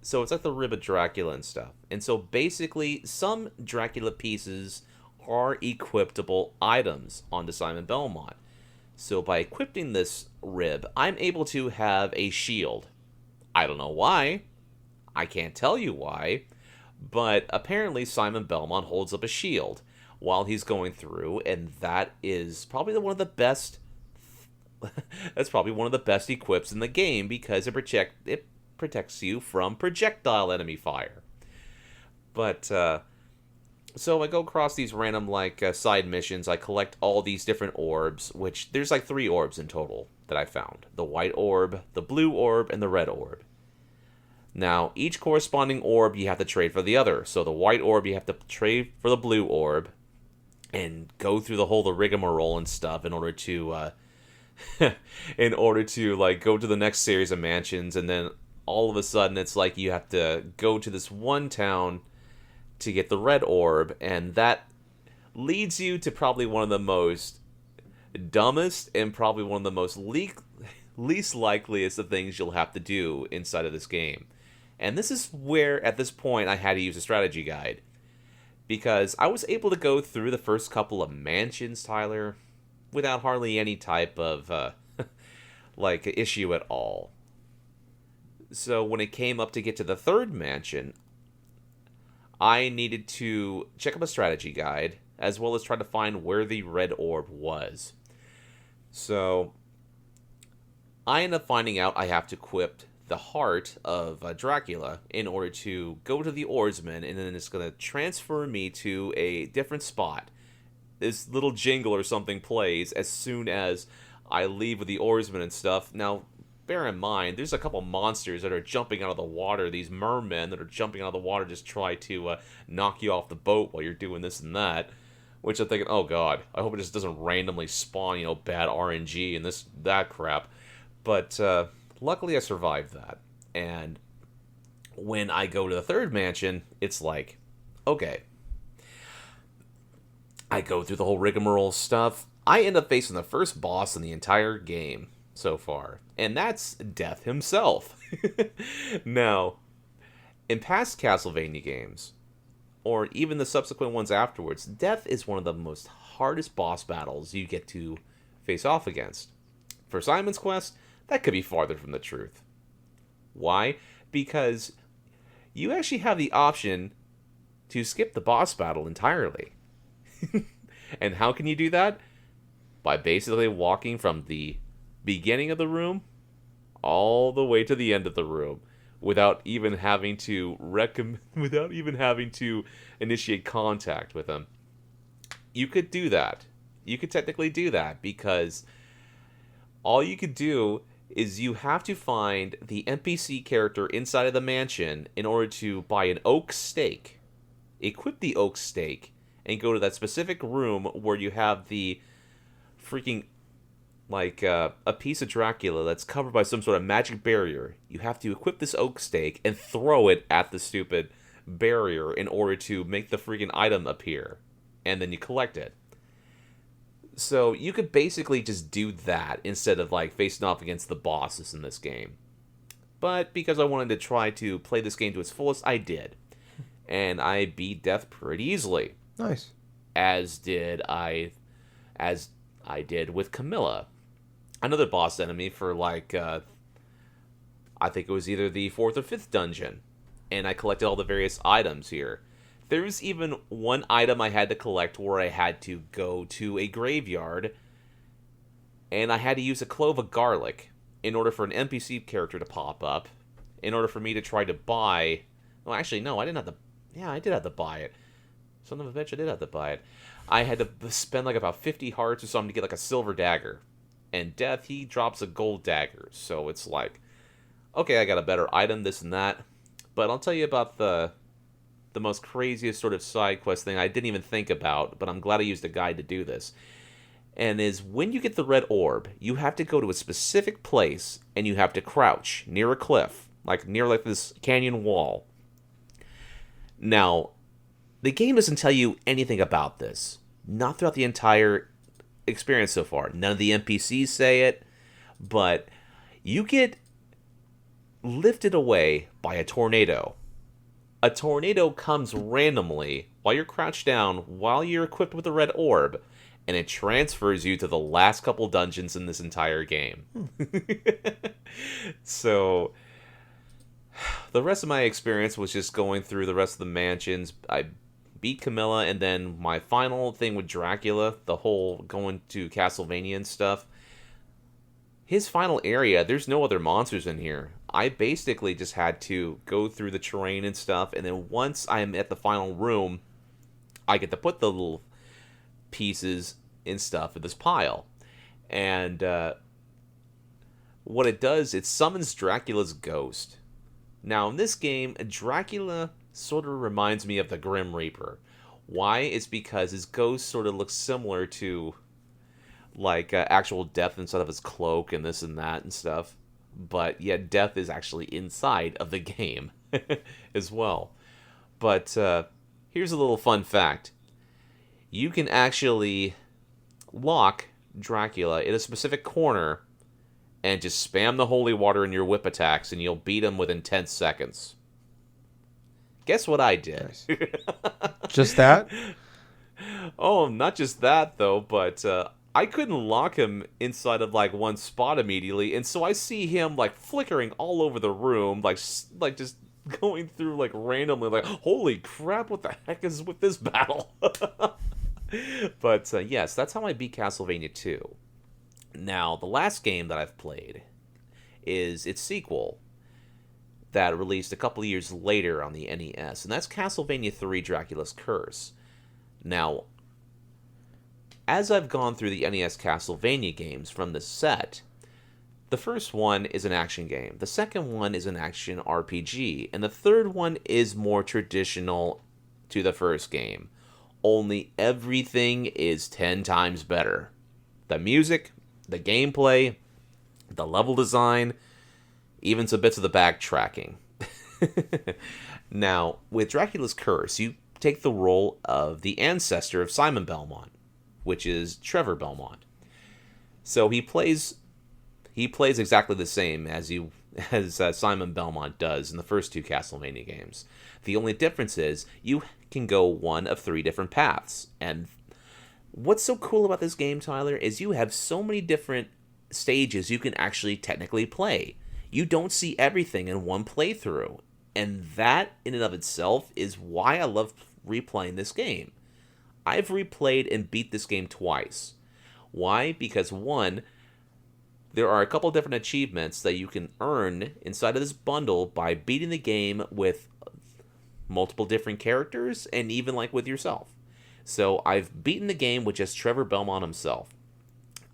So it's like the Rib of Dracula and stuff. And so basically, some Dracula pieces are equipable items onto Simon Belmont. So by equipping this rib, I'm able to have a shield. I don't know why. I can't tell you why. But apparently Simon Belmont holds up a shield while he's going through, and that is probably one of the best that's probably one of the best equips in the game because it protects you from projectile enemy fire. But so I go across these random side missions. I collect all these different orbs, which there's like 3 orbs in total that I found. The white orb, the blue orb, and the red orb. Now, each corresponding orb you have to trade for the other. So the white orb you have to trade for the blue orb and go through the rigmarole and stuff in order to go to the next series of mansions, and then all of a sudden it's like you have to go to this one town to get the red orb, and that leads you to probably one of the most dumbest and probably one of the most least likeliest of things you'll have to do inside of this game. And this is where, at this point, I had to use a strategy guide. Because I was able to go through the first couple of mansions, Tyler, without hardly any type of, issue at all. So when it came up to get to the third mansion, I needed to check up a strategy guide, as well as try to find where the red orb was. So I ended up finding out I have to equip the heart of Dracula in order to go to the oarsman, and then it's going to transfer me to a different spot. This little jingle or something plays as soon as I leave with the oarsman and stuff. Now, bear in mind, there's a couple monsters that are jumping out of the water, these mermen that are jumping out of the water just try to knock you off the boat while you're doing this and that. Which I'm thinking, oh god, I hope it just doesn't randomly spawn, bad RNG and that crap. But luckily I survived that. And when I go to the third mansion, it's like, okay. I go through the whole rigmarole stuff. I end up facing the first boss in the entire game so far. And that's Death himself. Now, in past Castlevania games, or even the subsequent ones afterwards, Death is one of the most hardest boss battles you get to face off against. For Simon's Quest, that could be farther from the truth. Why? Because you actually have the option to skip the boss battle entirely. And how can you do that? By basically walking from the beginning of the room all the way to the end of the room without even having to initiate contact with them. You could do that. You could technically do that because all you could do is you have to find the NPC character inside of the mansion in order to buy an oak stake, equip the oak stake, and go to that specific room where you have the freaking, a piece of Dracula that's covered by some sort of magic barrier. You have to equip this oak stake and throw it at the stupid barrier in order to make the freaking item appear. And then you collect it. So you could basically just do that instead of facing off against the bosses in this game. But because I wanted to try to play this game to its fullest, I did. And I beat Death pretty easily. Nice. As I did with Camilla. Another boss enemy for I think it was either the 4th or 5th dungeon. And I collected all the various items here. There was even one item I had to collect where I had to go to a graveyard, and I had to use a clove of garlic in order for an NPC character to pop up, in order for me to try to buy... Well, actually, no, I didn't have to... Yeah, I did have to buy it. Son of a bitch, I did have to buy it. I had to spend about 50 hearts or something to get a silver dagger. And Death, he drops a gold dagger, so it's okay, I got a better item, this and that. But I'll tell you about the most craziest sort of side quest thing I didn't even think about, but I'm glad I used a guide to do this. And is when you get the red orb, you have to go to a specific place and you have to crouch near a cliff, near this canyon wall. Now, the game doesn't tell you anything about this. Not throughout the entire experience so far. None of the NPCs say it, but you get lifted away by a tornado. A tornado comes randomly while you're crouched down, while you're equipped with a red orb, and it transfers you to the last couple dungeons in this entire game. So, the rest of my experience was just going through the rest of the mansions. I beat Camilla, and then my final thing with Dracula, the whole going to Castlevania and stuff. His final area, there's no other monsters in here. I basically just had to go through the terrain and stuff, and then once I'm at the final room, I get to put the little pieces and stuff in this pile. And what it does, it summons Dracula's ghost. Now, in this game, Dracula sort of reminds me of the Grim Reaper. Why? It's because his ghost sort of looks similar to actual Death inside of his cloak and this and that and stuff. But yet Death is actually inside of the game as well. But Here's a little fun fact. You can actually lock Dracula in a specific corner and just spam the holy water in your whip attacks, and you'll beat him within 10 seconds. Guess what I did? Nice. Just that? Oh, not just that, though, but I couldn't lock him inside of, like, one spot immediately, and so I see him, like, flickering all over the room, like just going through, like, randomly, like, holy crap, what the heck is with this battle? But, yes, that's how I beat Castlevania 2. Now, the last game that I've played is its sequel that released a couple of years later on the NES, and that's Castlevania 3 Dracula's Curse. Now, as I've gone through the NES Castlevania games from this set, the first one is an action game, the second one is an action RPG, and the third one is more traditional to the first game. Only everything is 10 times better. The music, the gameplay, the level design, even some bits of the backtracking. Now, with Dracula's Curse, you take the role of the ancestor of Simon Belmont, which is Trevor Belmont. So he plays exactly the same as Simon Belmont does in the first two Castlevania games. The only difference is you can go one of three different paths. And what's so cool about this game, Tyler, is you have so many different stages you can actually technically play. You don't see everything in one playthrough. And that, in and of itself, is why I love replaying this game. I've replayed and beat this game twice. Why? Because, one, there are a couple different achievements that you can earn inside of this bundle by beating the game with multiple different characters and even like with yourself. So I've beaten the game with just Trevor Belmont himself.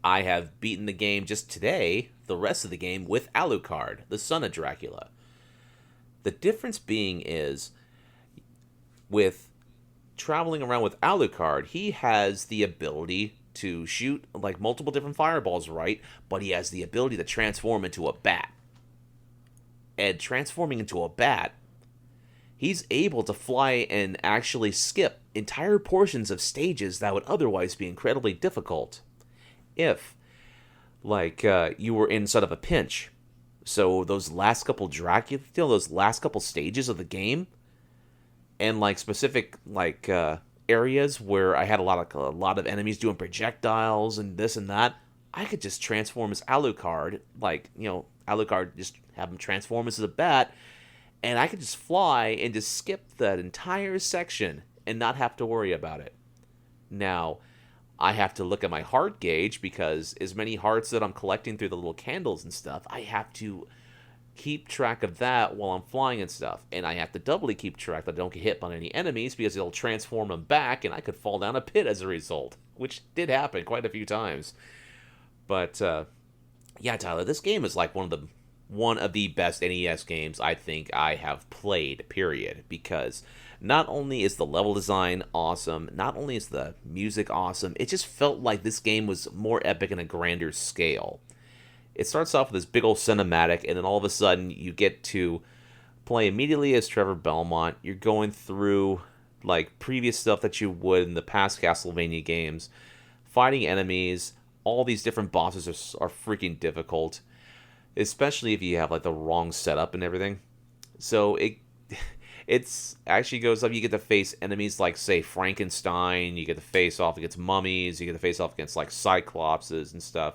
I have beaten the game just today, the rest of the game, with Alucard, the son of Dracula. The difference being is, with traveling around with Alucard, he has the ability to shoot like multiple different fireballs, right? But he has the ability to transform into a bat. And transforming into a bat, he's able to fly and actually skip entire portions of stages that would otherwise be incredibly difficult if, like, you were inside of a pinch. So those last couple those last couple stages of the game, and like specific like areas where I had a lot of enemies doing projectiles and this and that, I could just transform as Alucard, like, Alucard, just have him transform as a bat, and I could just fly and just skip that entire section and not have to worry about it. Now, I have to look at my heart gauge, because as many hearts that I'm collecting through the little candles and stuff, I have to keep track of that while I'm flying and stuff. And I have to doubly keep track that I don't get hit by any enemies, because it'll transform them back and I could fall down a pit as a result, which did happen quite a few times. But yeah, Tyler, this game is like one of the best NES games I think I have played, period, because not only is the level design awesome, not only is the music awesome, it just felt like this game was more epic in a grander scale. It starts off with this big old cinematic, and then all of a sudden you get to play immediately as Trevor Belmont. You're going through like previous stuff that you would in the past Castlevania games, fighting enemies. All these different bosses are freaking difficult, especially if you have like the wrong setup and everything. So it's actually goes up. You get to face enemies like, say, Frankenstein. You get to face off against mummies. You get to face off against like Cyclopses and stuff.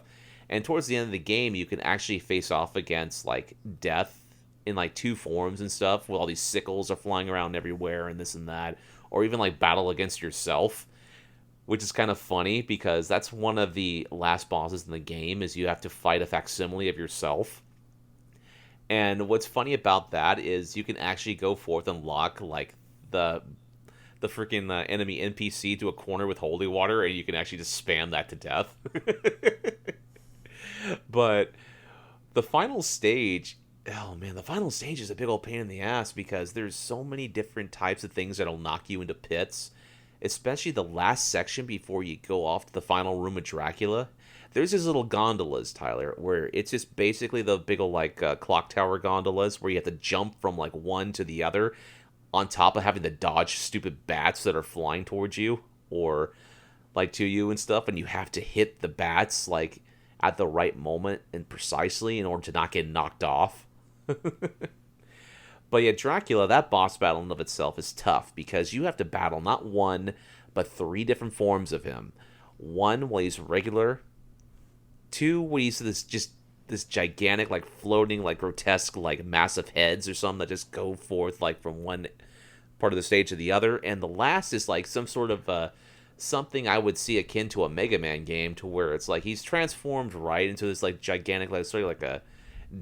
And towards the end of the game, you can actually face off against like death in like two forms and stuff, with all these sickles are flying around everywhere and this and that, or even like battle against yourself, which is kind of funny because that's one of the last bosses in the game, is you have to fight a facsimile of yourself. And what's funny about that is you can actually go forth and lock like the freaking enemy NPC to a corner with holy water, and you can actually just spam that to death. But the final stage, oh man, the final stage is a big old pain in the ass, because there's so many different types of things that'll knock you into pits, especially the last section before you go off to the final room of Dracula. There's these little gondolas, Tyler, where it's just basically the big old like clock tower gondolas where you have to jump from like one to the other. on top of having to dodge stupid bats that are flying towards you or like to you and stuff, and you have to hit the bats like at the right moment and precisely in order to not get knocked off. But yeah, Dracula, that boss battle in of itself is tough because you have to battle not one, but 3 different forms of him. 1 where he's regular, 2 where he's this gigantic, like floating, like grotesque, like massive heads or something that just go forth like from one part of the stage to the other, and the last is like some sort of something I would see akin to a Mega Man game, to where it's like he's transformed right into this like gigantic, like sort of like a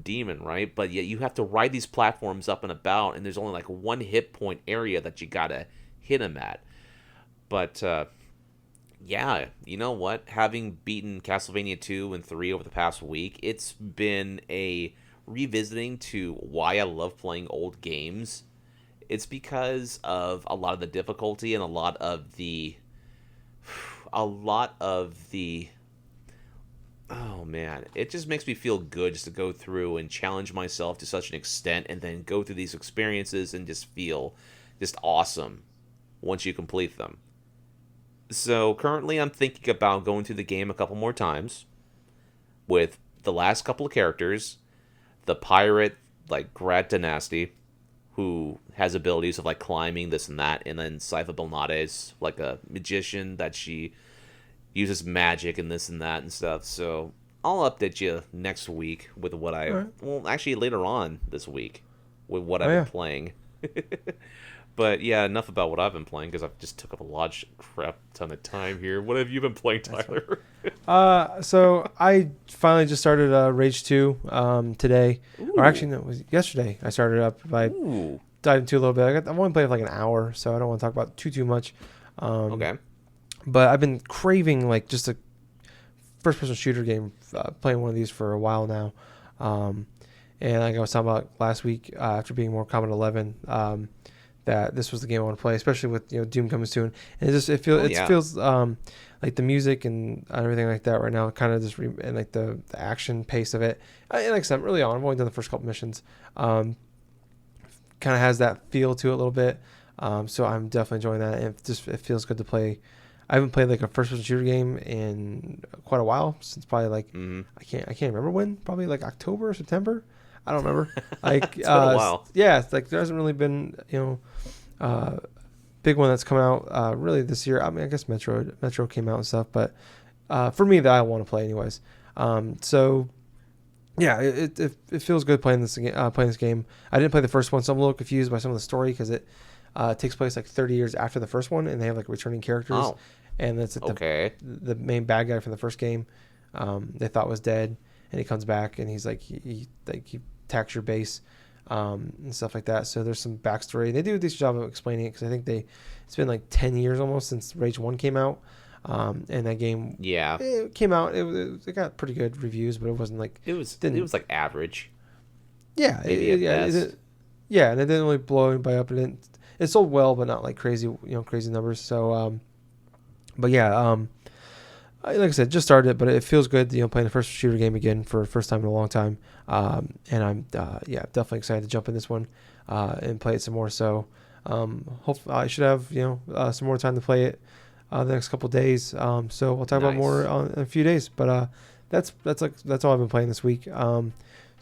demon, right? But yet you have to ride these platforms up and about, and there's only like 1 hit point area that you gotta hit him at. But yeah, you know what? Having beaten Castlevania 2 and 3 over the past week, it's been a revisiting to why I love playing old games. It's because of a lot of the difficulty and a lot of the oh man, it just makes me feel good just to go through and challenge myself to such an extent and then go through these experiences and just feel just awesome once you complete them. So currently I'm thinking about going through the game a couple more times with the last couple of characters, the pirate, like Grad Dynasty, who has abilities of like climbing this and that, and then Saifa Belnades, like a magician that she uses magic and this and that and stuff. So I'll update you next week with what well, actually later on this week with what I've been playing. But yeah, enough about what I've been playing because I've just took up a large crap ton of time here. What have you been playing, Tyler? So I finally just started Rage 2 today. Ooh. Or actually, no, it was yesterday I started up. I dived into a little bit. I've only played for like an hour, so I don't want to talk about too much. Okay. But I've been craving like just a first-person shooter game, playing one of these for a while now. And like I was talking about last week, after being more Kombat 11, that this was the game I want to play, especially with Doom coming soon. And it feels like the music and everything like that right now, kind of just and like the action pace of it. And like I said, I'm really on. I've only done the first couple missions. Kind of has that feel to it a little bit. So I'm definitely enjoying that. And it feels good to play. I haven't played like a first-person shooter game in quite a while, since probably like I can't remember when, probably like October or September. I don't remember. Like it's been a while. Yeah, it's like there hasn't really been big one that's come out really this year. I mean, I guess Metro came out and stuff, but for me, that I want to play anyways. So yeah, it feels good playing this game. I didn't play the first one, so I'm a little confused by some of the story because it takes place like 30 years after the first one, and they have like returning characters. Oh. And that's the main bad guy from the first game. They thought was dead, and he comes back, and he's like he attacks your base, and stuff like that. So there's some backstory. They do a decent job of explaining it because I think it's been like 10 years almost since Rage 1 came out, and that game it came out. It got pretty good reviews, but it wasn't like it was like average. Yeah, and it didn't really blow anybody up. It sold well, but not like crazy numbers. So. But yeah, like I said, just started it, but it feels good, playing the first shooter game again for the first time in a long time. And I'm, definitely excited to jump in this one, and play it some more. So, hopefully I should have, some more time to play it, the next couple of days. So we'll talk about more in a few days, but, that's all I've been playing this week. So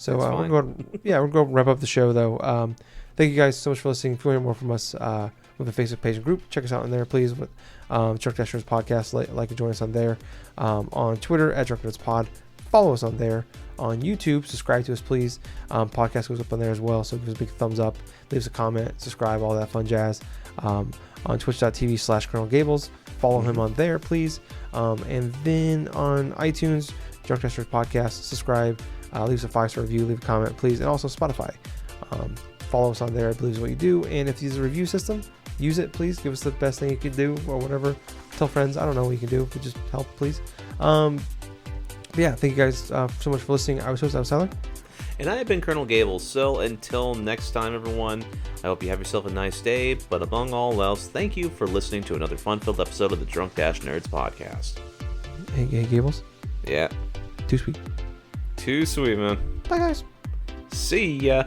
we're going to wrap up the show though. Thank you guys so much for listening. If you want to hear more from us, we have a Facebook page and group. Check us out in there, please. With Drunk Dashers Podcast, like and join us on there. On Twitter at Drunk Nerds Pod. Follow us on there. On YouTube, subscribe to us, please. Podcast goes up on there as well, so give us a big thumbs up, leave us a comment, subscribe, all that fun jazz. On Twitch.tv/Colonel Gables, follow him on there, please. And then on iTunes, Drunk Dashers Podcast, subscribe, leave us a 5-star review, leave a comment, please, and also Spotify. Follow us on there, I believe is what you do. And if you use a review system, use it, please. Give us the best thing you can do, or whatever. Tell friends. I don't know what you can do, but just help, please. But yeah, thank you guys so much for listening. I was Tyler. And I have been Colonel Gables. So until next time, everyone, I hope you have yourself a nice day. But above all else, thank you for listening to another fun-filled episode of the Drunk Nerds Podcast. Hey, Gables. Yeah. Too sweet. Too sweet, man. Bye, guys. See ya.